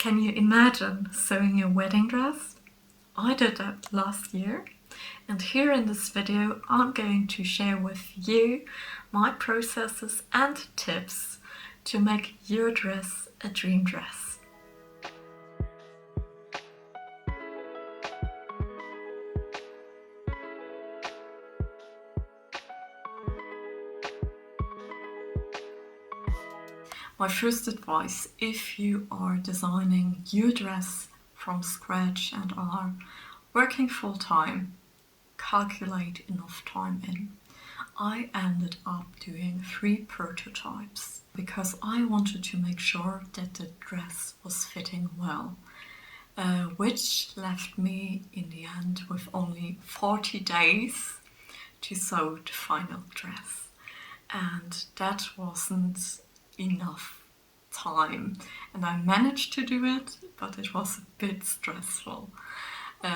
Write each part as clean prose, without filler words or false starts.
Can you imagine sewing a wedding dress? I did that last year, and here in this video I'm going to share with you my processes and tips to make your dress a dream dress. My first advice, if you are designing your dress from scratch and are working full-time, calculate enough time in. I ended up doing 3 prototypes because I wanted to make sure that the dress was fitting well, which left me in the end with only 40 days to sew the final dress. And that wasn't enough time, and I managed to do it, but it was a bit stressful.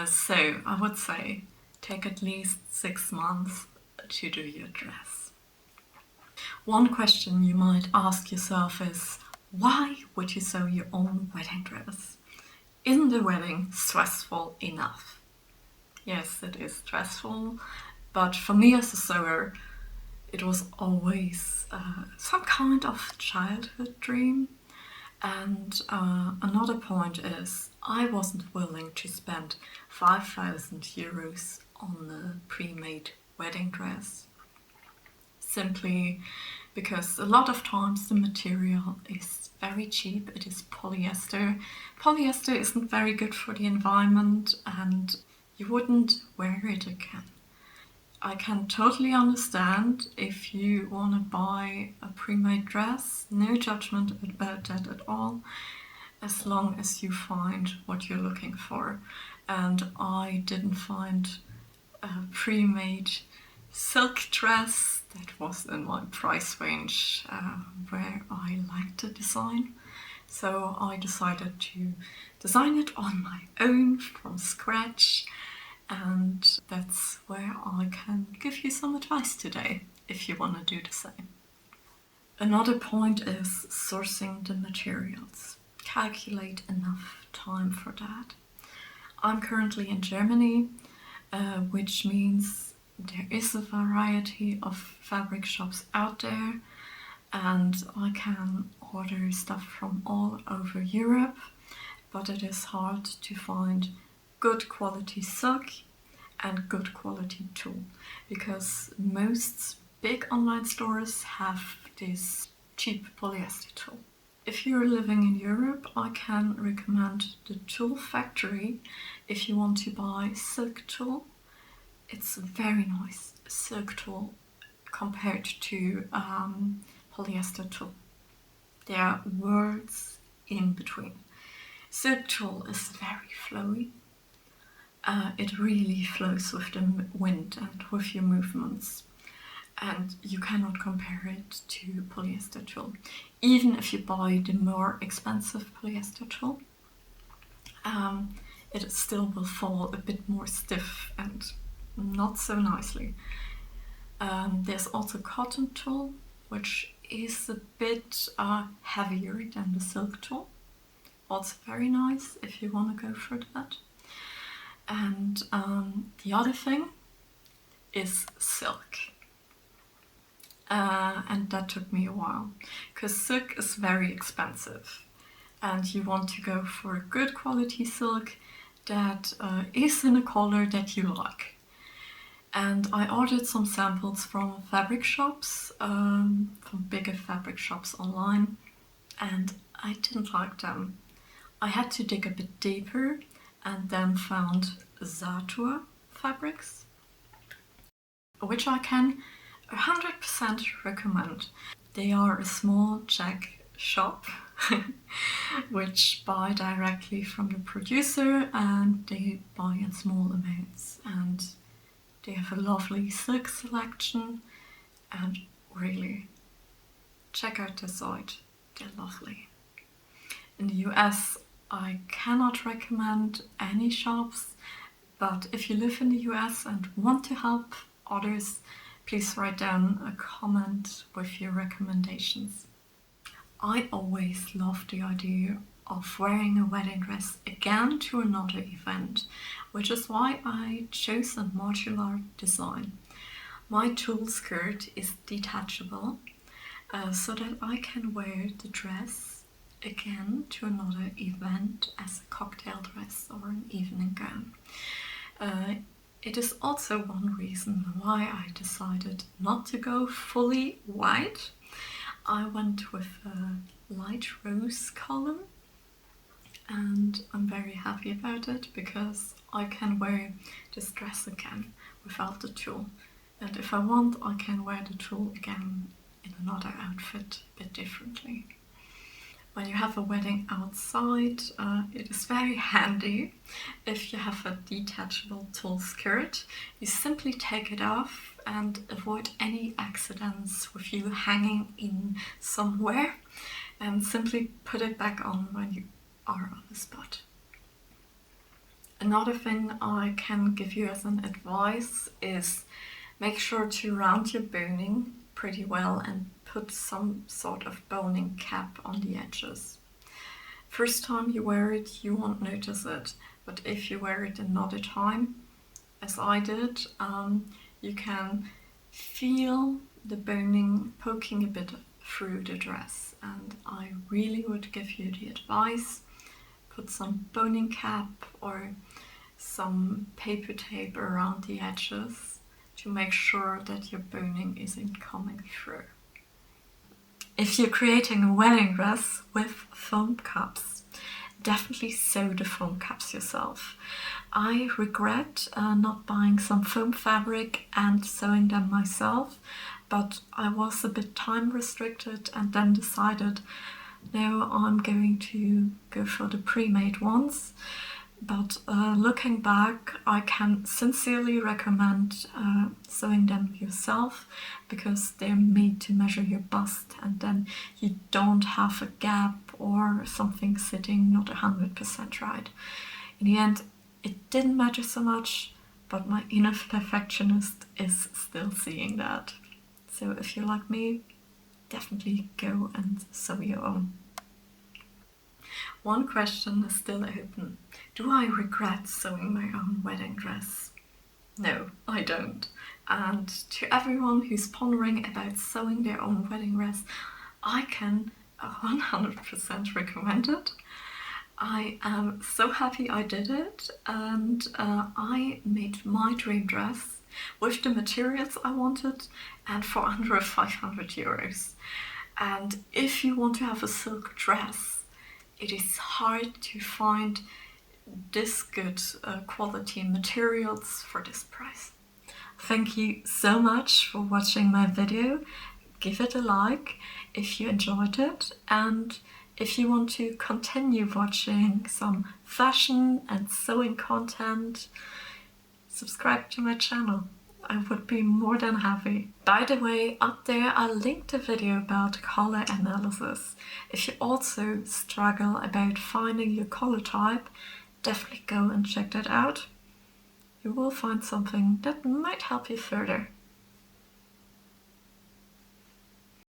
So I would say take at least 6 months to do your dress. One question you might ask yourself is, why would you sew your own wedding dress? Isn't the wedding stressful enough? Yes, it is stressful, but for me as a sewer, it was always some kind of childhood dream. And another point is, I wasn't willing to spend 5,000 euros on a pre-made wedding dress, simply because a lot of times the material is very cheap. It is polyester. Polyester isn't very good for the environment, and you wouldn't wear it again. I can totally understand if you want to buy a pre-made dress, no judgment about that at all, as long as you find what you're looking for. And I didn't find a pre-made silk dress that was in my price range where I liked the design. So I decided to design it on my own from scratch. And that's where I can give you some advice today, if you want to do the same. Another point is sourcing the materials. Calculate enough time for that. I'm currently in Germany, which means there is a variety of fabric shops out there, and I can order stuff from all over Europe, but it is hard to find good quality silk and good quality tulle, because most big online stores have this cheap polyester tulle. If you're living in Europe, I can recommend the Tulle Factory if you want to buy silk tulle. It's very nice silk tulle compared to polyester tulle. There are worlds in between. Silk tulle is very flowy. It really flows with the wind and with your movements, and you cannot compare it to polyester tulle. Even if you buy the more expensive polyester tulle, it still will fall a bit more stiff and not so nicely. There's also cotton tulle, which is a bit heavier than the silk tulle. Also very nice if you want to go for that. And the other thing is silk. And that took me a while, because silk is very expensive. And you want to go for a good quality silk that is in a color that you like. And I ordered some samples from fabric shops, from bigger fabric shops online, and I didn't like them. I had to dig a bit deeper, and then found Zatur fabrics, which I can 100% recommend. They are a small Czech shop which buy directly from the producer, and they buy in small amounts, and they have a lovely silk selection, and really check out their site, they're lovely. In the US I cannot recommend any shops, but if you live in the US and want to help others, please write down a comment with your recommendations. I always loved the idea of wearing a wedding dress again to another event, which is why I chose a modular design. My tulle skirt is detachable, so that I can wear the dress again to another event as a cocktail dress or an evening gown. It is also one reason why I decided not to go fully white. I went with a light rose color, and I'm very happy about it because I can wear this dress again without the tulle. And if I want, I can wear the tulle again in another outfit a bit differently. When you have a wedding outside, it is very handy if you have a detachable tulle skirt. You simply take it off and avoid any accidents with you hanging in somewhere, and simply put it back on when you are on the spot. Another thing I can give you as an advice is make sure to round your boning pretty well and put some sort of boning cap on the edges. First time you wear it, you won't notice it, but if you wear it another time, as I did, you can feel the boning poking a bit through the dress, and I really would give you the advice, put some boning cap or some paper tape around the edges to make sure that your boning isn't coming through. If you're creating a wedding dress with foam cups, definitely sew the foam cups yourself. I regret not buying some foam fabric and sewing them myself, but I was a bit time restricted and then decided, no, I'm going to go for the pre-made ones. But looking back, I can sincerely recommend sewing them yourself, because they're made to measure your bust, and then you don't have a gap or something sitting not 100% right. In the end, it didn't matter so much, but my inner perfectionist is still seeing that. So if you're like me, definitely go and sew your own. One question is still open. Do I regret sewing my own wedding dress? No, I don't. And to everyone who's pondering about sewing their own wedding dress, I can 100% recommend it. I am so happy I did it, and I made my dream dress with the materials I wanted and for under 500 euros. And if you want to have a silk dress, it is hard to find this good quality materials for this price. Thank you so much for watching my video. Give it a like if you enjoyed it, and if you want to continue watching some fashion and sewing content, subscribe to my channel. I would be more than happy. By the way, up there I linked a video about color analysis. If you also struggle about finding your color type, definitely go and check that out. You will find something that might help you further.